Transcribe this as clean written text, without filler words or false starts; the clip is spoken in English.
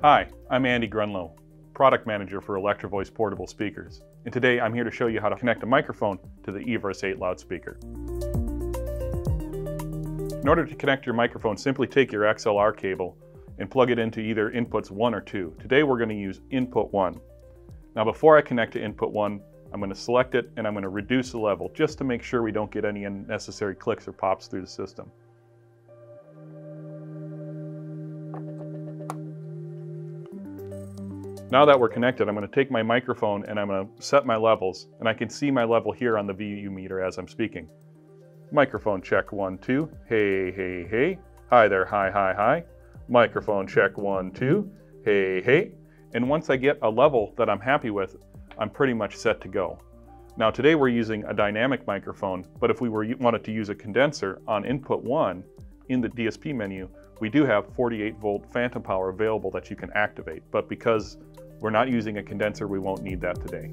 Hi, I'm Andy Grunow, Product Manager for Electro-Voice portable speakers, and today I'm here to show you how to connect a microphone to the Everse 8 loudspeaker. In order to connect your microphone, simply take your XLR cable and plug it into either inputs 1 or 2. Today we're going to use input 1. Now before I connect to input 1, I'm going to select it and I'm going to reduce the level just to make sure we don't get any unnecessary clicks or pops through the system. Now that we're connected, I'm going to take my microphone and I'm going to set my levels, and I can see my level here on the VU meter as I'm speaking. Microphone check 1, 2. Hey, hey, hey. Hi there, hi, hi, hi. Microphone check 1, 2. Hey, hey. And once I get a level that I'm happy with, I'm pretty much set to go. Now today we're using a dynamic microphone, but if we wanted to use a condenser on input 1 in the DSP menu, we do have 48 volt phantom power available that you can activate, but because we're not using a condenser, we won't need that today.